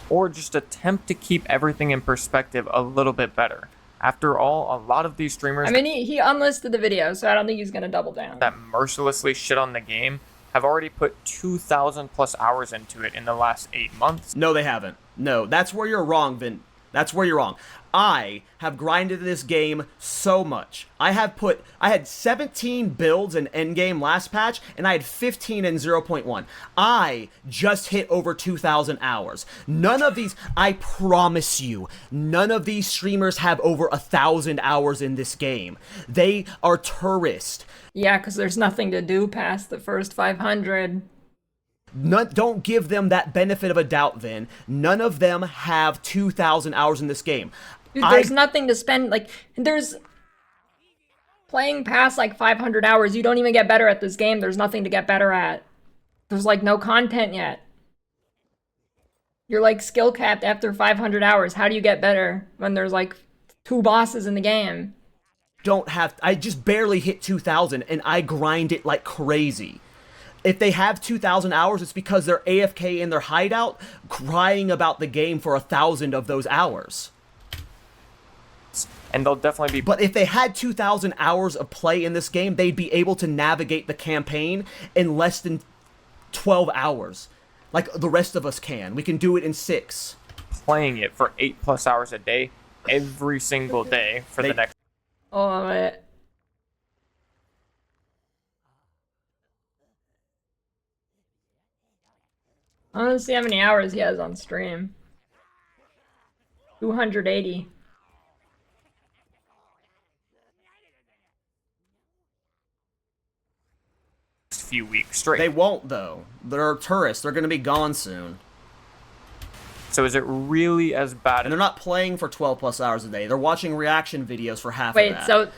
Or just attempt to keep everything in perspective a little bit better. After all, a lot of these streamers... I mean, he unlisted the video, so I don't think he's gonna double down. ...that mercilessly shit on the game have already put 2,000 plus hours into it in the last 8 months. No, they haven't. No, that's where you're wrong, Vin. That's where you're wrong. I have grinded this game so much. I had 17 builds in Endgame last patch, and I had 15 in 0.1. I just hit over 2,000 hours. None of these, I promise you, none of these streamers have over 1,000 hours in this game. They are tourists. Yeah, because there's nothing to do past the first 500. Don't give them that benefit of a doubt, Vin. None of them have 2,000 hours in this game. Dude, there's nothing to spend, like, there's... Playing past, like, 500 hours, you don't even get better at this game. There's nothing to get better at. There's, like, no content yet. You're, like, skill capped after 500 hours. How do you get better when there's, like, 2 bosses in the game? I just barely hit 2,000, and I grind it like crazy. If they have 2,000 hours, it's because they're AFK in their hideout, crying about the game for 1,000 of those hours. And they'll definitely be... But if they had 2,000 hours of play in this game, they'd be able to navigate the campaign in less than 12 hours. Like the rest of us can. We can do it in 6. Playing it for 8+ hours a day, every single day for the next... Oh, wait. I want to see how many hours he has on stream. 280. Few weeks straight. They won't, though. They're tourists. They're going to be gone soon. So is it really as bad? And they're not playing for 12+ hours a day. They're watching reaction videos for half of Wait, that. so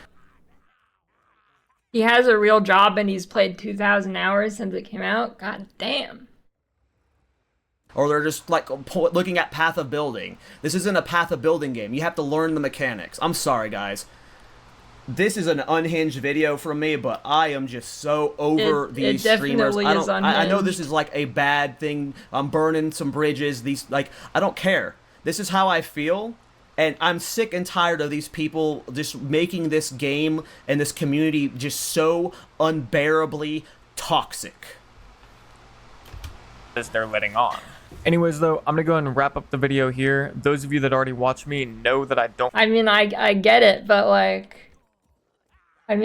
he has a real job and he's played 2,000 hours since it came out? God damn. Or they're just, like, looking at Path of Building. This isn't a Path of Building game. You have to learn the mechanics. I'm sorry, guys. This is an unhinged video from me, but I am just so over these streamers. I know this is like a bad thing. I'm burning some bridges. I don't care. This is how I feel, and I'm sick and tired of these people just making this game and this community just so unbearably toxic. As they're letting on. Anyways, though, I'm gonna go ahead and wrap up the video here. Those of you that already watch me know that I don't... I mean, I get it, but like... I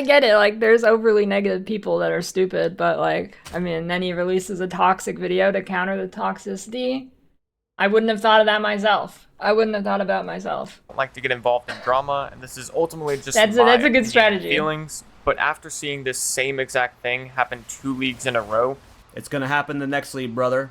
get it, like, there's overly negative people that are stupid, but, like, then he releases a toxic video to counter the toxicity. I wouldn't have thought of that myself. I wouldn't have thought about myself. I like to get involved in drama, and this is ultimately just that's a good strategy. Feelings, but after seeing this same exact thing happen 2 leagues in a row... It's gonna happen the next league, brother.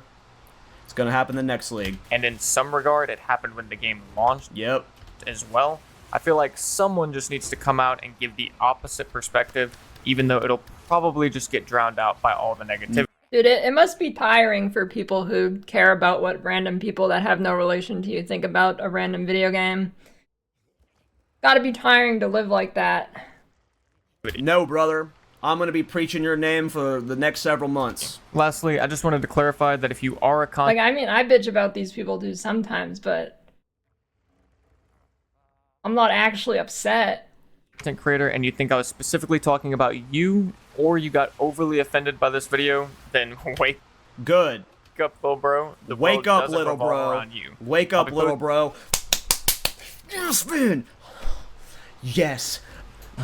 It's gonna happen the next league. And in some regard, it happened when the game launched. Yep. As well. I feel like someone just needs to come out and give the opposite perspective, even though it'll probably just get drowned out by all the negativity. Dude, it must be tiring for people who care about what random people that have no relation to you think about a random video game. Gotta be tiring to live like that. No, brother. I'm gonna be preaching your name for the next several months. Lastly, I just wanted to clarify that if you are a I bitch about these people too sometimes, but... I'm not actually upset. Content creator and you think I was specifically talking about you, or you got overly offended by this video, then wake up, little bro. Wake up, little bro. Wake up, little bro. Yes, man. Yes.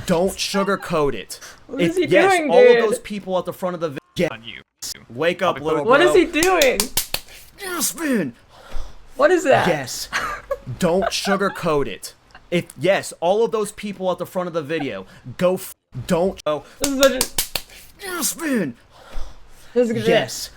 Don't sugarcoat it. What is he yes, doing, all dude? of those people at the front of the video. On you. Wake up, little bro. What is he doing? Yes, man. What is that? Yes. Don't sugarcoat it. Yes, all of those people at the front of the video, don't. This is such a... Yes, man. This is a good yes.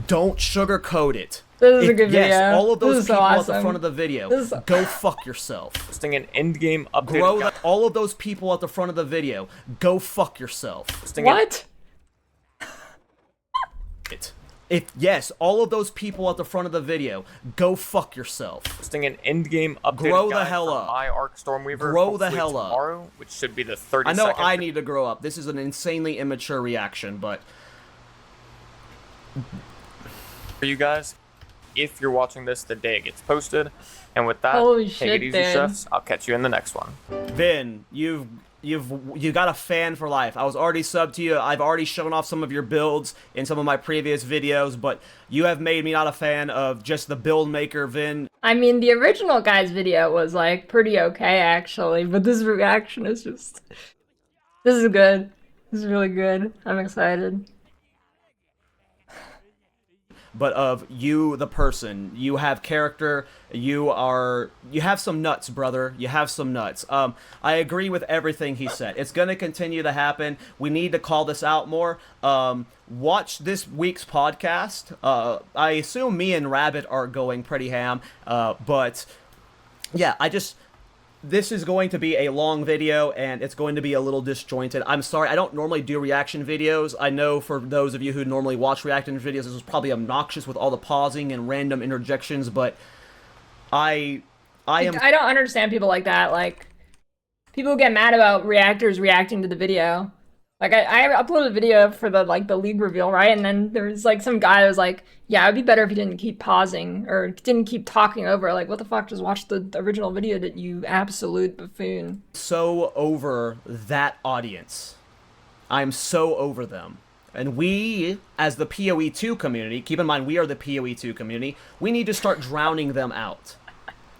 Don't sugarcoat it. This is a good video. Yes, all of those people at the awesome. front of the video, go fuck yourself. Posting an Endgame update. All of those people at the front of the video, go fuck yourself. What? Yes, all of those people at the front of the video, go fuck yourself. Posting an Endgame update. Grow the hell up. My Arc Stormweaver. Grow the hell up. Tomorrow, which should be the 32nd. I know I need to grow up. This is an insanely immature reaction, but For you guys, if you're watching this the day it gets posted. And with that, Holy take shit, it easy, Dan. chefs. I'll catch you in the next one. Vin, you got a fan for life. I was already subbed to you. I've already shown off some of your builds in some of my previous videos, but you have made me not a fan of just the build maker, Vin. I mean, the original guy's video was like pretty okay actually, but this reaction is just. This is good. This is really good. I'm excited. But of you, the person, you have character, you have some nuts, brother. You have some nuts. I agree with everything he said. It's gonna continue to happen. We need to call this out more. Watch this week's podcast. I assume me and Rabbit are going pretty ham. But yeah, this is going to be a long video, and it's going to be a little disjointed. I'm sorry, I don't normally do reaction videos. I know for those of you who normally watch reaction videos, this was probably obnoxious with all the pausing and random interjections, but I don't understand people like that. Like, people get mad about reactors reacting to the video. Like, I uploaded a video for the league reveal, right? And then there was, like, some guy that was like, yeah, it'd be better if you didn't keep pausing or didn't keep talking over. Like, what the fuck? Just watch the original video, that you absolute buffoon. So over that audience. I'm so over them. And we, as the PoE 2 community, keep in mind we are the PoE 2 community, we need to start drowning them out.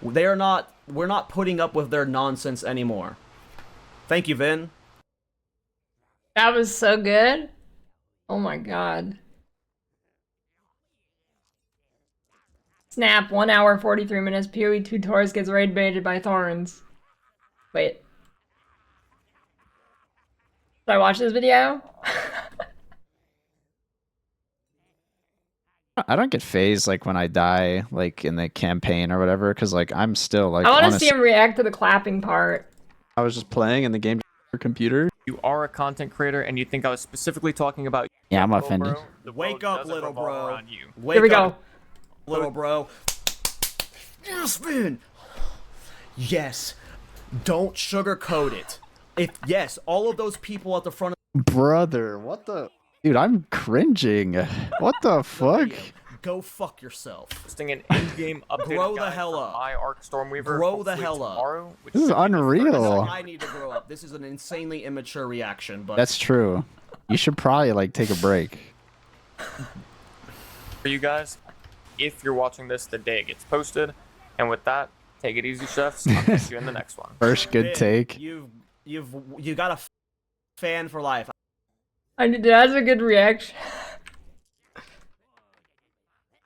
We're not putting up with their nonsense anymore. Thank you, Vin. That was so good. Oh my god. Snap, 1 hour, 43 minutes. PoE 2 Taurus gets raid baited by thorns. Wait. Should I watch this video? I don't get phased like when I die, like in the campaign or whatever, because like I'm still like. I want to see him react to the clapping part. I was just playing and the game computer. You are a content creator, and you think I was specifically talking about. Yeah, I'm offended. Wake up, little bro. Here we go. Little bro. Yes, Vin. Yes. Don't sugarcoat it. Yes, all of those people at the front. Brother, what the? Dude, I'm cringing. What the fuck? Go fuck yourself. Posting an Endgame update. Grow the hell up. My Arc Stormweaver. Grow the hell up. Tomorrow, this is unreal. I need to grow up. This is an insanely immature reaction, but that's true. You should probably like take a break. For you guys, if you're watching this the day it gets posted, and with that, take it easy, chefs. I'll catch you in the next one. First good take. You got a fan for life. That's a good reaction.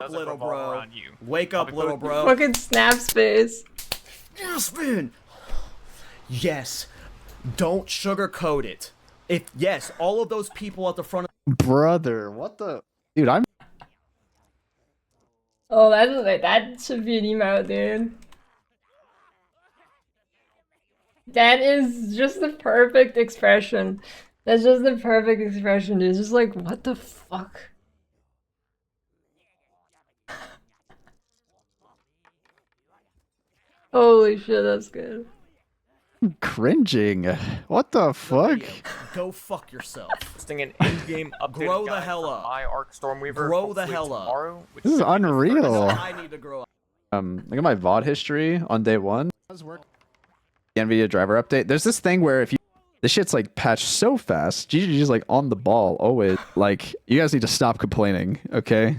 Little bro. Wake up, little bro. Fucking Snap's face. Yes, Vin. Yes. Don't sugarcoat it. Yes, all of those people at the front. Brother, what the? Dude, I'm. Oh, that should be an emote, dude. That is just the perfect expression. That's just the perfect expression, dude. It's just like, what the fuck? Holy shit, that's good. I'm cringing. What the fuck? Go fuck yourself. Posting an Endgame update. Grow the hell up. My Arc Stormweaver. Grow the hell up. Tomorrow, This is unreal. I need to grow up. Look at my VOD history on day one. The NVIDIA driver update. There's this thing where if you, this shit's like patched so fast. GGG's like on the ball always. Like, you guys need to stop complaining, okay?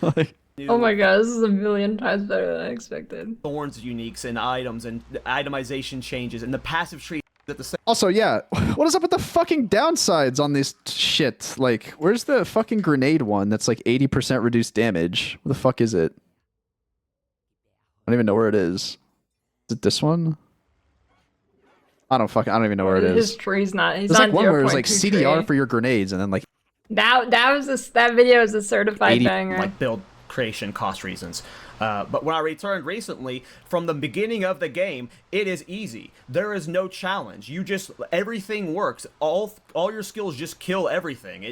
Like, oh my god, this is a million times better than I expected. Thorns, uniques, and items, and itemization changes, and the passive tree at the same. Also, yeah, what is up with the fucking downsides on this shit? Like, where's the fucking grenade one that's like 80% reduced damage? What the fuck is it? I don't even know where it is. Is it this one? I don't even know where it is. His tree's not. He's There's on like one where it was like 0.2 CDR tree. for your grenades, and then like that video is a certified 80, banger. Like build creation cost reasons. But when I returned recently, from the beginning of the game, it is easy. There is no challenge. Everything works. All your skills just kill everything.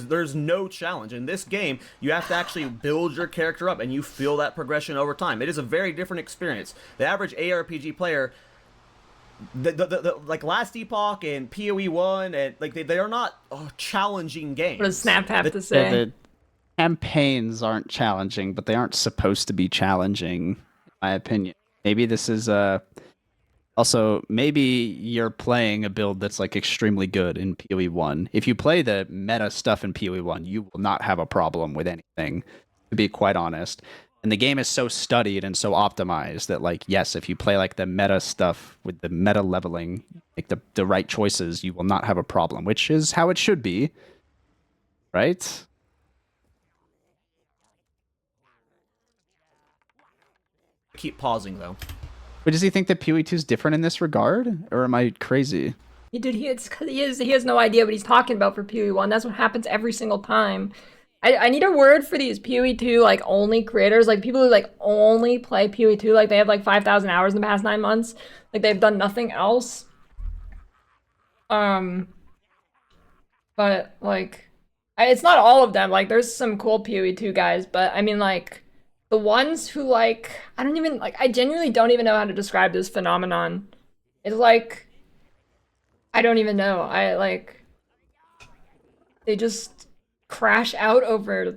There's no challenge. In this game, you have to actually build your character up, and you feel that progression over time. It is a very different experience. The average ARPG player like Last Epoch and PoE 1 and like they are not challenging games. What does Snap have to say? The campaigns aren't challenging, but they aren't supposed to be challenging, in my opinion. Maybe this is also, maybe you're playing a build that's like extremely good in PoE 1. If you play the meta stuff in PoE 1, you will not have a problem with anything, to be quite honest. And the game is so studied and so optimized that, like, yes, if you play like the meta stuff with the meta leveling, like the right choices, you will not have a problem, which is how it should be, right? Keep pausing though. But does he think that PoE 2 is different in this regard, or am I crazy? Dude, he has no idea what he's talking about for PoE 1. That's what happens every single time. I need a word for these PoE 2 like only creators, like people who like only play PoE 2, like they have like 5,000 hours in the past 9 months, like they've done nothing else. But like, it's not all of them. Like there's some cool PoE 2 guys, but I mean like the ones who like, I genuinely don't even know how to describe this phenomenon. It's like, I don't even know. They just crash out over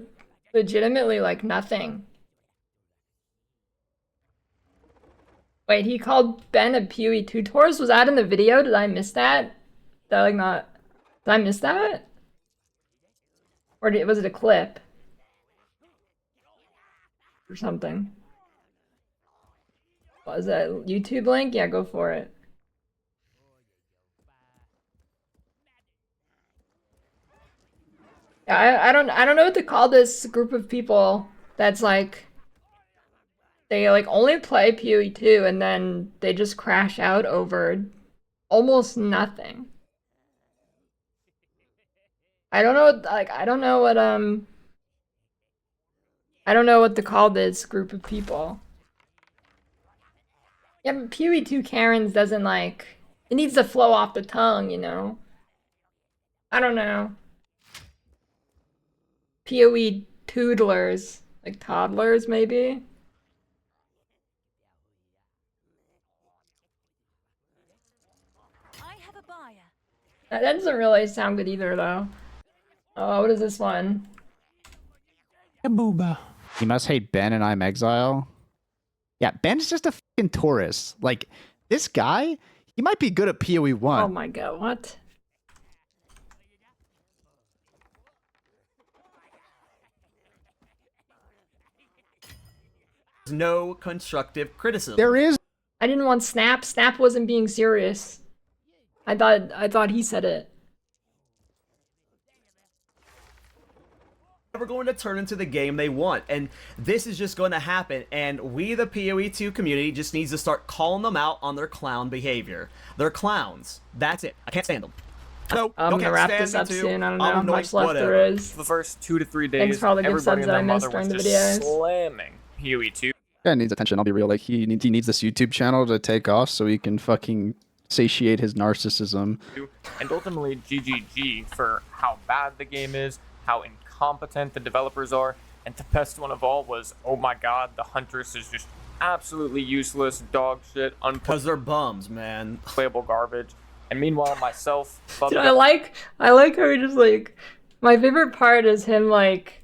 legitimately like nothing. Wait, he called Ben a PoE 2 Taurus? Was that in the video? Did I miss that? Did I miss that? Or was it a clip? Or something? Was that a YouTube link? Yeah, go for it. Yeah, I don't know what to call this group of people that's like they like only play PoE 2 and then they just crash out over almost nothing. I don't know I don't know what to call this group of people. Yeah, but PoE 2 Karens doesn't like, it needs to flow off the tongue, you know? I don't know. PoE toodlers, like toddlers, maybe? I have a buyer. That doesn't really sound good either, though. Oh, what is this one? A booba. You must hate Ben and I'm Exile. Yeah, Ben's just a fucking Taurus. Like, this guy, he might be good at PoE 1. Oh my god, what? No constructive criticism. There is. I didn't want Snap. Snap wasn't being serious. I thought he said it. Never going to turn into the game they want, and this is just going to happen, and we, the PoE 2 community, just needs to start calling them out on their clown behavior. They're clowns. That's it. I can't stand them. No, I'm gonna wrap this up soon. I don't know how much left there is. The first 2 to 3 days, Thanks for all the good subs that I missed during the videos. Slamming PoE 2. Guy needs attention, I'll be real. Like, he needs this YouTube channel to take off so he can fucking satiate his narcissism. And ultimately, GGG for how bad the game is, how incompetent the developers are, and the best one of all was, oh my god, the Huntress is just absolutely useless, dog shit, because they're bums, man. Playable garbage. And meanwhile, myself, dude, I like how he just like, my favorite part is him like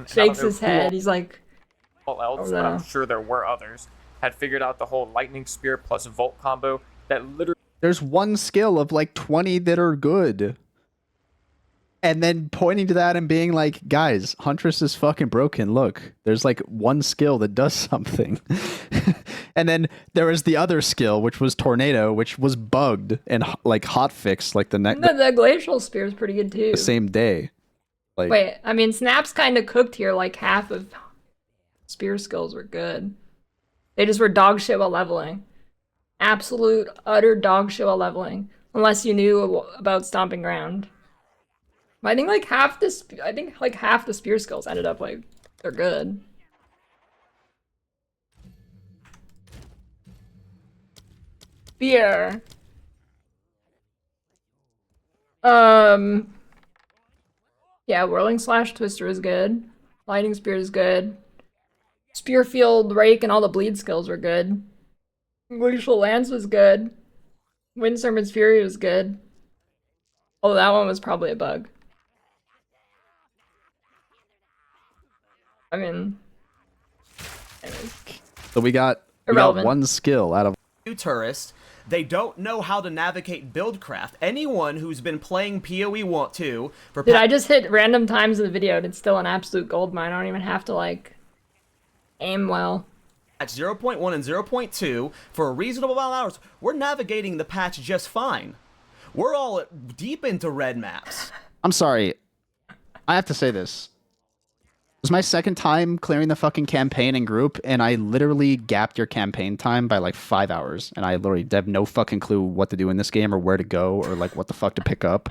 shakes his head. He's like, all else, but I'm sure there were others, had figured out the whole lightning spear plus volt combo that literally. There's one skill of like 20 that are good. And then pointing to that and being like, guys, Huntress is fucking broken. Look, there's like one skill that does something. And then there was the other skill, which was Tornado, which was bugged and like hotfixed like the next. The glacial spear is pretty good too. The same day. Like, wait, I mean, Snap's kind of cooked here. Like half of spear skills were good. They just were dog shit while leveling. Absolute, utter dog shit while leveling. Unless you knew about Stomping Ground. I think like half the spear skills ended up like they're good. Spear. Yeah, Whirling Slash Twister is good. Lightning Spear is good. Spearfield, Rake, and all the bleed skills were good. Glacial Lance was good. Windserpent's Fury was good. Oh, that one was probably a bug. I mean, anyways. So we got one skill out of new tourists. They don't know how to navigate buildcraft. Anyone who's been playing PoE want to. Dude, I just hit random times of the video and it's still an absolute gold mine. I don't even have to, like, aim well. At 0.1 and 0.2, for a reasonable amount of hours, we're navigating the patch just fine. We're all deep into red maps. I'm sorry. I have to say this. It was my second time clearing the fucking campaign in group, and I literally gapped your campaign time by like 5 hours, and I literally have no fucking clue what to do in this game or where to go or like what the fuck to pick up.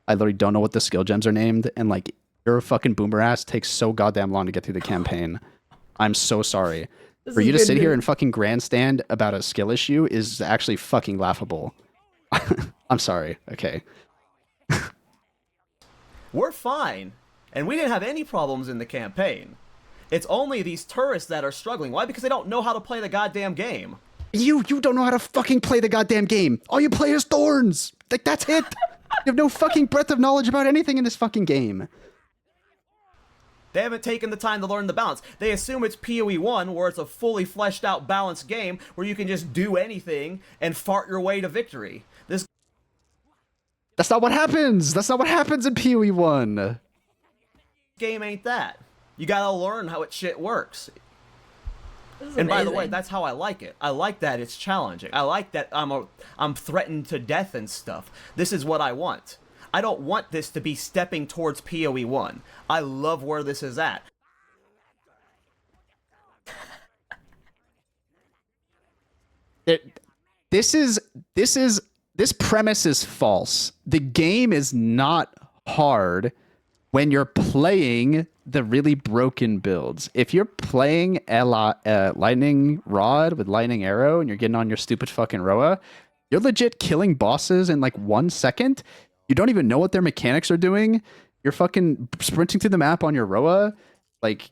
I literally don't know what the skill gems are named, and like your fucking boomer ass takes so goddamn long to get through the campaign. I'm so sorry. For you to sit here and fucking grandstand about a skill issue is actually fucking laughable. I'm sorry. Okay. We're fine. And we didn't have any problems in the campaign. It's only these tourists that are struggling. Why? Because they don't know how to play the goddamn game. You don't know how to fucking play the goddamn game. All you play is thorns. Like, that's it. You have no fucking breadth of knowledge about anything in this fucking game. They haven't taken the time to learn the balance. They assume it's PoE 1, where it's a fully fleshed out balanced game, where you can just do anything and fart your way to victory. That's not what happens. That's not what happens in PoE 1. Game ain't that. You gotta learn how it shit works. And by the way, that's how I like it. I like that it's challenging. I like that I'm threatened to death and stuff. This is what I want. I don't want this to be stepping towards PoE 1. I love where this is at. This premise is false. The game is not hard when you're playing the really broken builds. If you're playing lightning rod with lightning arrow and you're getting on your stupid fucking Roa, you're legit killing bosses in like 1 second. You don't even know what their mechanics are doing. You're fucking sprinting through the map on your Roa. Like,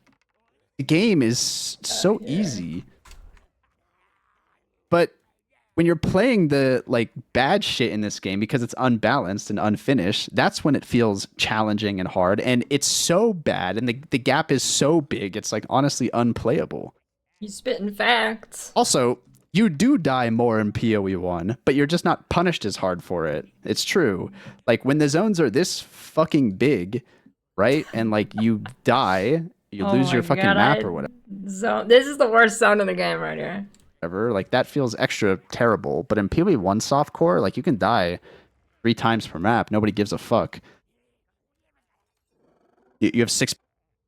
the game is so easy. But when you're playing the like bad shit in this game because it's unbalanced and unfinished, that's when it feels challenging and hard. And it's so bad, and the gap is so big, it's like honestly unplayable. You spitting facts. Also, you do die more in PoE 1, but you're just not punished as hard for it. It's true. Like when the zones are this fucking big, right? And like you die, you lose your fucking map or whatever. This is the worst zone in the game right here. Like that feels extra terrible. But in PoE 1 softcore, like you can die 3 times per map. Nobody gives a fuck. You have 6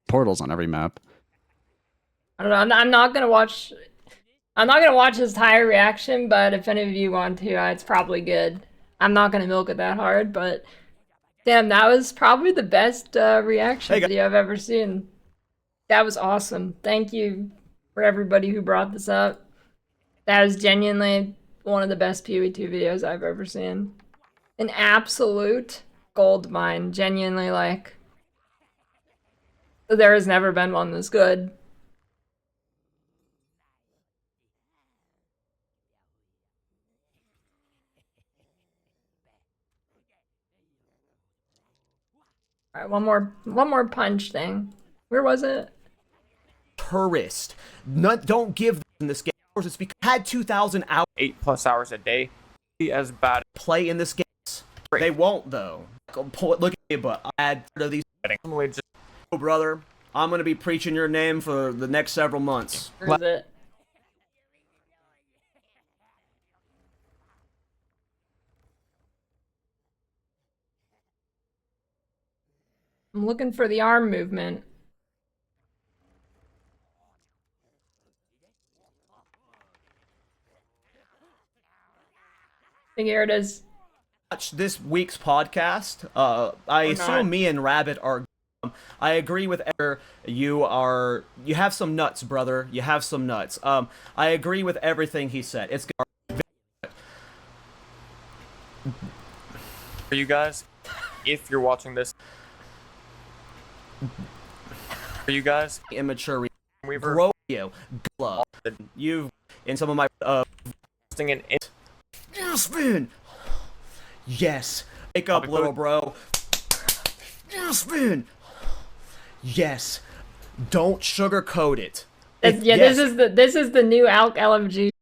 portals on every map. I don't know. I'm not gonna watch. I'm not gonna watch his entire reaction, but if any of you want to, it's probably good. I'm not gonna milk it that hard, but damn, that was probably the best reaction video I've ever seen. That was awesome. Thank you for everybody who brought this up. That was genuinely one of the best PoE 2 videos I've ever seen. An absolute gold mine. Genuinely, like, there has never been one this good. All right, one more punch thing. Where was it? Tourist. Don't give them in this game. It's because I had 2,000 hours. 8+ hours a day. As bad. Play in this game. They won't though. Look at me, but I had of these. Oh, brother, I'm gonna be preaching your name for the next several months. Where is it? I'm looking for the arm movement. I think here it is. Watch this week's podcast. I assume me and Rabbit are. I agree with you have some nuts, brother. You have some nuts. I agree with everything he said. It's for you guys, if you're watching this. For you guys, immature Weaver, grow you, you've in some of my posting an. Yes, Vin. Yes. Wake up, little bro. Yes, Vin. Yes. Don't sugarcoat it. This is the new ALK LFG.